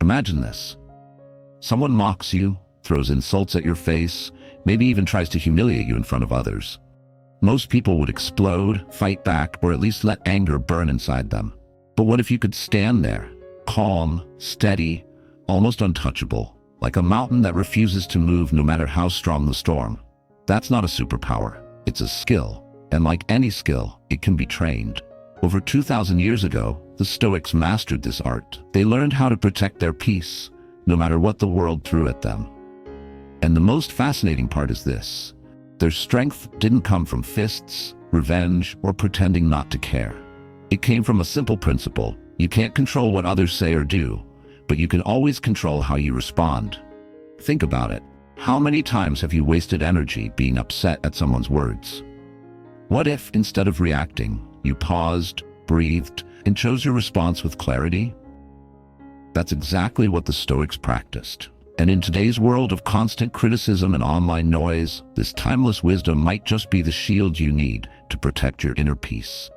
Imagine this. Someone mocks you, throws insults at your face, maybe even tries to humiliate you in front of others. Most people would explode, fight back, or at least let anger burn inside them. But what if you could stand there, calm, steady, almost untouchable, like a mountain that refuses to move no matter how strong the storm? That's not a superpower, it's a skill. And like any skill, it can be trained. Over 2,000 years ago, the Stoics mastered this art. They learned how to protect their peace, no matter what the world threw at them. And the most fascinating part is this. Their strength didn't come from fists, revenge, or pretending not to care. It came from a simple principle. You can't control what others say or do, but you can always control how you respond. Think about it. How many times have you wasted energy being upset at someone's words? What if, instead of reacting, you paused, breathed, and chose your response with clarity? That's exactly what the Stoics practiced. And in today's world of constant criticism and online noise, this timeless wisdom might just be the shield you need to protect your inner peace.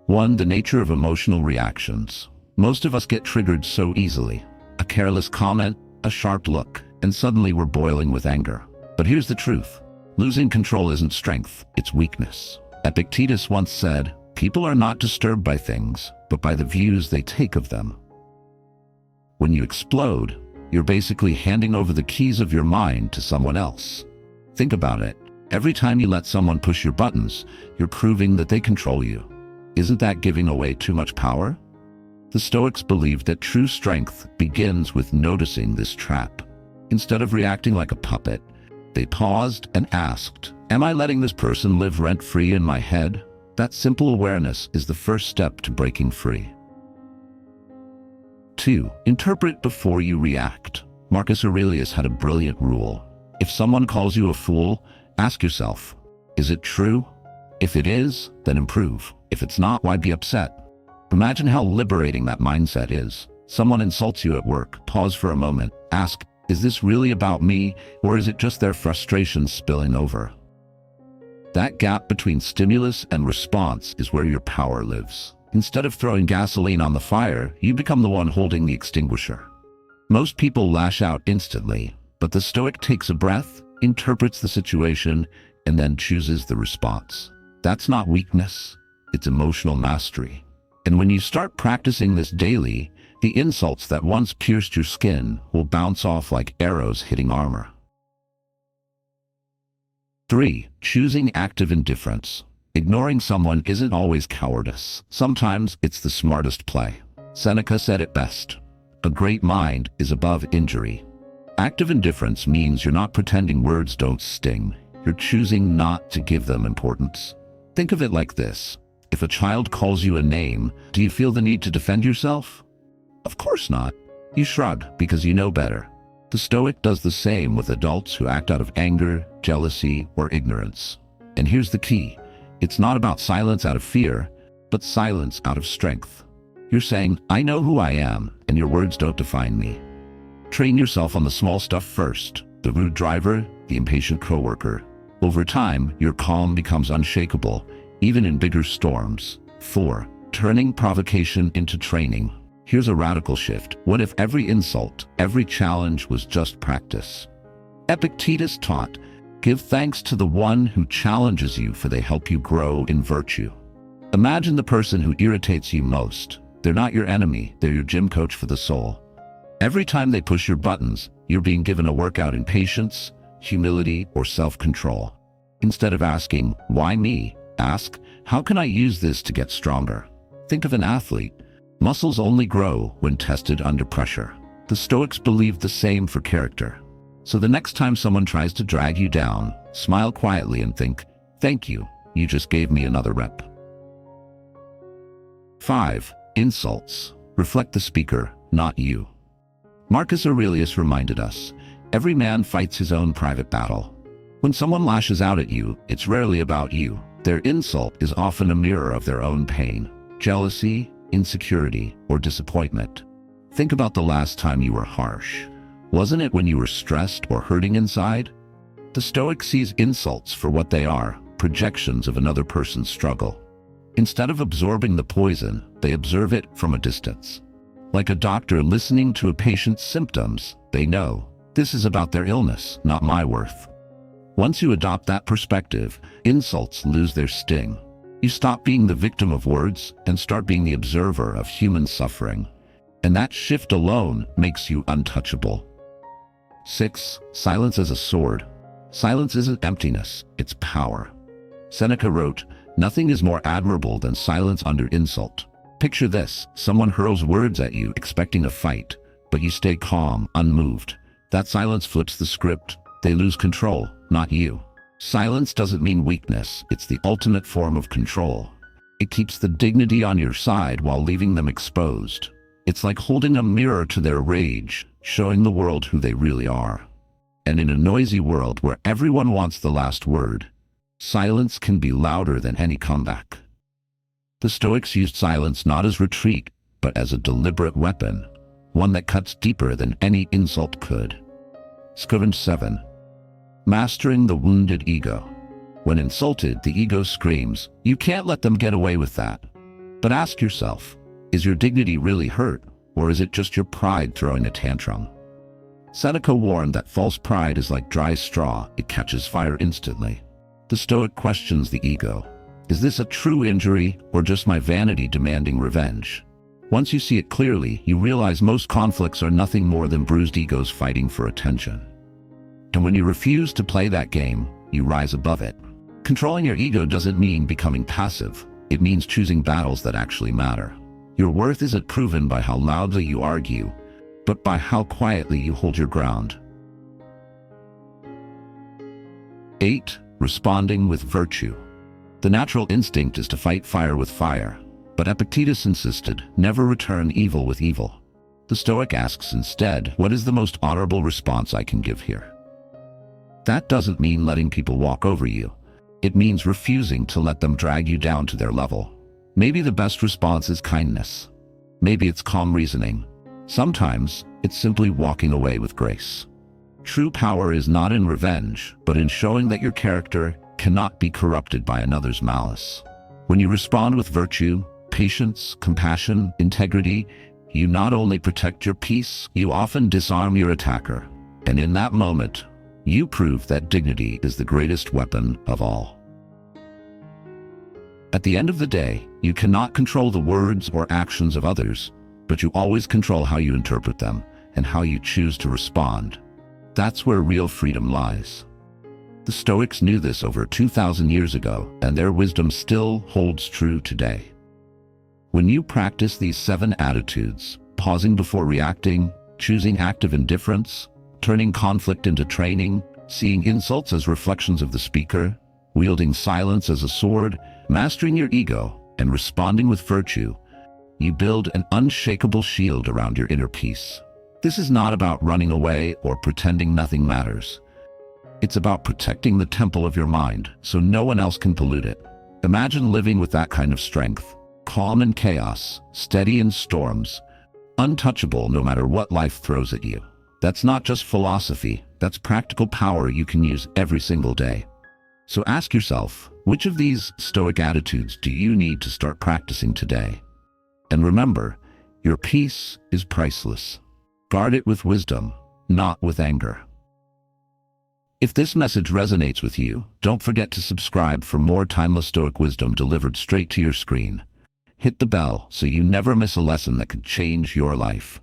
1. The nature of emotional reactions. Most of us get triggered so easily. A careless comment, a sharp look, and suddenly we're boiling with anger. But here's the truth. Losing control isn't strength, it's weakness. Epictetus once said, "People are not disturbed by things, but by the views they take of them." When you explode, you're basically handing over the keys of your mind to someone else. Think about it. Every time you let someone push your buttons, you're proving that they control you. Isn't that giving away too much power? The Stoics believed that true strength begins with noticing this trap. Instead of reacting like a puppet, they paused and asked, "Am I letting this person live rent-free in my head?" That simple awareness is the first step to breaking free. 2. Interpret before you react. Marcus Aurelius had a brilliant rule. If someone calls you a fool, ask yourself, is it true? If it is, then improve. If it's not, why be upset? Imagine how liberating that mindset is. Someone insults you at work, pause for a moment, ask, is this really about me, or is it just their frustration spilling over? That gap between stimulus and response is where your power lives. Instead of throwing gasoline on the fire, you become the one holding the extinguisher. Most people lash out instantly, but the Stoic takes a breath, interprets the situation, and then chooses the response. That's not weakness, it's emotional mastery. And when you start practicing this daily, the insults that once pierced your skin will bounce off like arrows hitting armor. 3. Choosing active indifference. Ignoring someone isn't always cowardice. Sometimes it's the smartest play. Seneca said it best. A great mind is above injury. Active indifference means you're not pretending words don't sting. You're choosing not to give them importance. Think of it like this. If a child calls you a name, do you feel the need to defend yourself? Of course not. You shrug because you know better. The Stoic does the same with adults who act out of anger, jealousy, or ignorance. And here's the key. It's not about silence out of fear, but silence out of strength. You're saying, I know who I am, and your words don't define me. Train yourself on the small stuff first. The rude driver, the impatient coworker. Over time, your calm becomes unshakable, even in bigger storms. 4. Turning provocation into training. Here's a radical shift. What if every insult, every challenge was just practice? Epictetus taught, give thanks to the one who challenges you, for they help you grow in virtue. Imagine the person who irritates you most. They're not your enemy, they're your gym coach for the soul. Every time they push your buttons, you're being given a workout in patience, humility, or self-control. Instead of asking, why me? Ask, how can I use this to get stronger? Think of an athlete. Muscles only grow when tested under pressure. The Stoics believed the same for character. So the next time someone tries to drag you down, smile quietly and think, thank you, you just gave me another rep. 5. Insults. Reflect the speaker, not you. Marcus Aurelius reminded us, every man fights his own private battle. When someone lashes out at you, it's rarely about you. Their insult is often a mirror of their own pain, jealousy, insecurity, or disappointment. Think about the last time you were harsh. Wasn't it when you were stressed or hurting inside? The Stoic sees insults for what they are, projections of another person's struggle. Instead of absorbing the poison, They observe it from a distance. Like a doctor listening to a patient's symptoms, they know, this is about their illness, not my worth. Once you adopt that perspective, insults lose their sting. You stop being the victim of words and start being the observer of human suffering. And that shift alone makes you untouchable. 6. Silence as a sword. Silence isn't emptiness, it's power. Seneca wrote, "Nothing is more admirable than silence under insult." Picture this, someone hurls words at you expecting a fight, but you stay calm, unmoved. That silence flips the script. They lose control, not you. Silence doesn't mean weakness, it's the ultimate form of control. It keeps the dignity on your side while leaving them exposed. It's like holding a mirror to their rage, showing the world who they really are. And in a noisy world where everyone wants the last word, silence can be louder than any comeback. The Stoics used silence not as retreat, but as a deliberate weapon, one that cuts deeper than any insult could. 7. Mastering the wounded ego. When insulted, the ego screams, you can't let them get away with that. But ask yourself, is your dignity really hurt, or is it just your pride throwing a tantrum? Seneca warned that false pride is like dry straw, it catches fire instantly. The Stoic questions the ego. Is this a true injury, or just my vanity demanding revenge? Once you see it clearly, you realize most conflicts are nothing more than bruised egos fighting for attention. And when you refuse to play that game, you rise above it. Controlling your ego doesn't mean becoming passive. It means choosing battles that actually matter. Your worth isn't proven by how loudly you argue, but by how quietly you hold your ground. 8. Responding with virtue. The natural instinct is to fight fire with fire, but Epictetus insisted, never return evil with evil. The Stoic asks instead, what is the most honorable response I can give here? That doesn't mean letting people walk over you. It means refusing to let them drag you down to their level. Maybe the best response is kindness. Maybe it's calm reasoning. Sometimes it's simply walking away with grace. True power is not in revenge, but in showing that your character cannot be corrupted by another's malice. When you respond with virtue, patience, compassion, integrity, you not only protect your peace, you often disarm your attacker. And in that moment, you prove that dignity is the greatest weapon of all. At the end of the day, you cannot control the words or actions of others, but you always control how you interpret them and how you choose to respond. That's where real freedom lies. The Stoics knew this over 2,000 years ago, and their wisdom still holds true today. When you practice these 7 attitudes, pausing before reacting, choosing active indifference, turning conflict into training, seeing insults as reflections of the speaker, wielding silence as a sword, mastering your ego, and responding with virtue, you build an unshakable shield around your inner peace. This is not about running away or pretending nothing matters. It's about protecting the temple of your mind so no one else can pollute it. Imagine living with that kind of strength, calm in chaos, steady in storms, untouchable no matter what life throws at you. That's not just philosophy, that's practical power you can use every single day. So ask yourself, which of these Stoic attitudes do you need to start practicing today? And remember, your peace is priceless. Guard it with wisdom, not with anger. If this message resonates with you, don't forget to subscribe for more timeless Stoic wisdom delivered straight to your screen. Hit the bell so you never miss a lesson that could change your life.